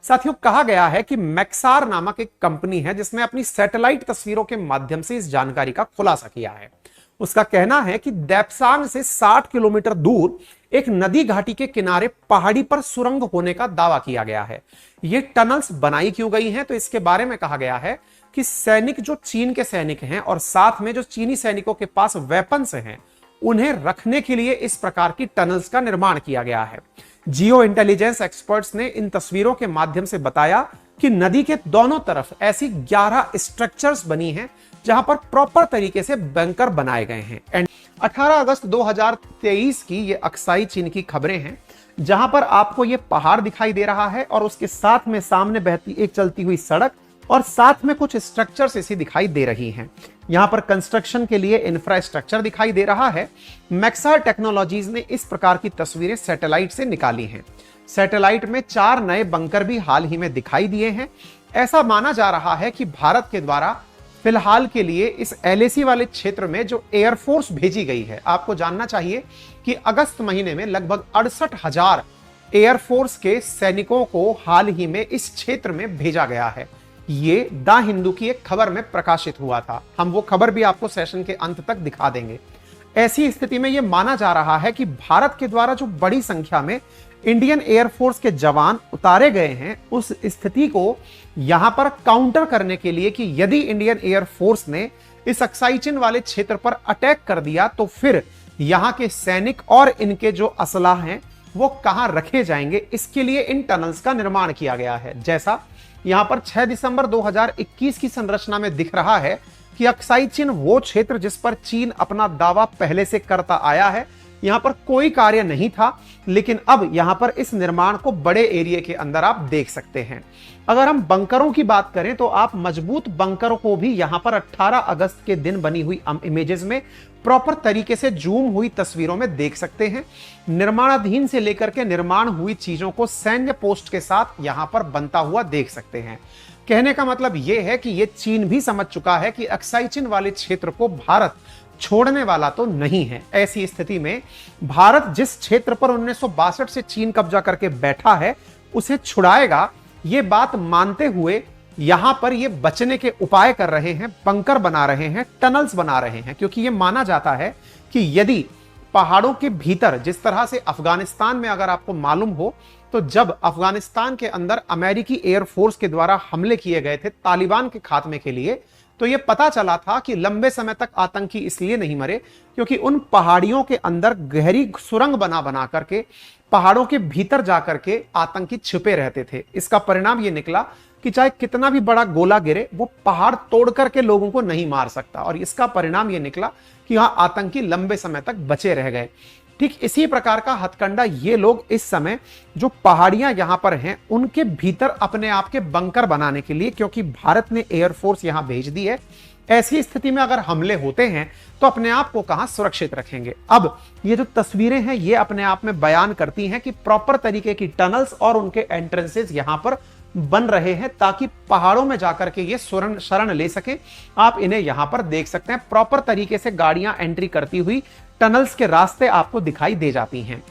साथियों, कहा गया है कि मैक्सार नामक एक कंपनी है जिसने अपनी सैटेलाइट तस्वीरों के माध्यम से इस जानकारी का खुलासा किया है। उसका कहना है कि देप्सांग से 60 किलोमीटर दूर एक नदी घाटी के किनारे पहाड़ी पर सुरंग होने का दावा किया गया है। ये टनल्स बनाई क्यों गई हैं, तो इसके बारे में कहा गया है कि सैनिक जो चीन के सैनिक हैं और साथ में जो चीनी सैनिकों के पास वेपन्स हैं, उन्हें रखने के लिए इस प्रकार की टनल्स का निर्माण किया गया है। जियो इंटेलिजेंस एक्सपर्ट्स ने इन तस्वीरों के माध्यम से बताया कि नदी के दोनों तरफ ऐसी 11 स्ट्रक्चर्स बनी हैं जहां पर प्रॉपर तरीके से बंकर बनाए गए हैं। एंड 18 अगस्त 2023 की ये अक्साई चीन की खबरें हैं, जहां पर आपको ये पहाड़ दिखाई दे रहा है और उसके साथ में सामने बहती एक चलती हुई सड़क और साथ में कुछ स्ट्रक्चर्स ऐसी दिखाई दे रही हैं। यहां पर कंस्ट्रक्शन के लिए इंफ्रास्ट्रक्चर दिखाई दे रहा है। मैक्सार टेक्नोलॉजीज ने इस प्रकार की तस्वीरें सैटेलाइट से निकाली हैं। सैटेलाइट में 4 नए बंकर भी हाल ही में दिखाई दिए हैं। ऐसा माना जा रहा है कि भारत के द्वारा फिलहाल के लिए इस एलएसी वाले क्षेत्र में जो एयरफोर्स भेजी गई है, आपको जानना चाहिए कि अगस्त महीने में लगभग 68,000 एयरफोर्स के सैनिकों को हाल ही में इस क्षेत्र में भेजा गया है। ये द हिंदू की एक खबर में प्रकाशित हुआ था। हम वो खबर भी आपको सेशन के अंत तक दिखा देंगे। ऐसी स्थिति में यह माना जा रहा है कि भारत के द्वारा जो बड़ी संख्या में इंडियन एयरफोर्स के जवान उतारे गए हैं, उस स्थिति को यहां पर काउंटर करने के लिए कि यदि इंडियन एयरफोर्स ने इस अक्साई चीन वाले क्षेत्र पर अटैक कर दिया तो फिर यहां के सैनिक और इनके जो असलाह हैं वो कहां रखे जाएंगे, इसके लिए इन टनल्स का निर्माण किया गया है। जैसा यहां पर 6 दिसंबर 2021 की संरचना में दिख रहा है कि अक्साई चीन वो क्षेत्र जिस पर चीन अपना दावा पहले से करता आया है, यहां पर कोई कार्य नहीं था, लेकिन अब यहां पर इस निर्माण को बड़े एरिया के अंदर आप देख सकते हैं। अगर हम बंकरों की बात करें तो आप मजबूत बंकरों को भी यहां पर 18 अगस्त के दिन बनी हुई इमेजेस में प्रॉपर तरीके से जूम हुई तस्वीरों में देख सकते हैं। निर्माणाधीन से लेकर के निर्माण हुई चीजों को सैन्य पोस्ट के साथ यहां पर बनता हुआ देख सकते हैं। कहने का मतलब यह है कि यह चीन भी समझ चुका है कि अक्साई चीन वाले क्षेत्र को भारत छोड़ने वाला तो नहीं है। ऐसी स्थिति में भारत जिस क्षेत्र पर 1962 से चीन कब्जा करके बैठा है उसे छुड़ाएगा, ये बात मानते हुए यहां पर ये बचने के उपाय कर रहे हैं, बंकर बना रहे हैं, टनल्स बना रहे हैं, क्योंकि ये माना जाता है कि यदि पहाड़ों के भीतर, जिस तरह से अफगानिस्तान में अगर आपको मालूम हो तो जब अफगानिस्तान के अंदर अमेरिकी एयरफोर्स के द्वारा हमले किए गए थे तालिबान के खात्मे के लिए, तो यह पता चला था कि लंबे समय तक आतंकी इसलिए नहीं मरे क्योंकि उन पहाड़ियों के अंदर गहरी सुरंग बना बना करके पहाड़ों के भीतर जाकर के आतंकी छिपे रहते थे। इसका परिणाम यह निकला कि चाहे कितना भी बड़ा गोला गिरे, वो पहाड़ तोड़ करके लोगों को नहीं मार सकता, और इसका परिणाम यह निकला कि वहां आतंकी लंबे समय तक बचे रह गए। ठीक इसी प्रकार का हथकंडा ये लोग इस समय जो पहाड़ियां यहां पर हैं उनके भीतर अपने आप के बंकर बनाने के लिए, क्योंकि भारत ने एयरफोर्स यहां भेज दी है, ऐसी स्थिति में अगर हमले होते हैं तो अपने आप को कहां सुरक्षित रखेंगे। अब ये जो तस्वीरें हैं ये अपने आप में बयान करती हैं कि प्रॉपर तरीके की टनल्स और उनके एंट्रेंसेस यहां पर बन रहे हैं ताकि पहाड़ों में जाकर के ये शरण ले सके। आप इन्हें यहां पर देख सकते हैं, प्रॉपर तरीके से गाड़ियां एंट्री करती हुई टनल्स के रास्ते आपको दिखाई दे जाती हैं।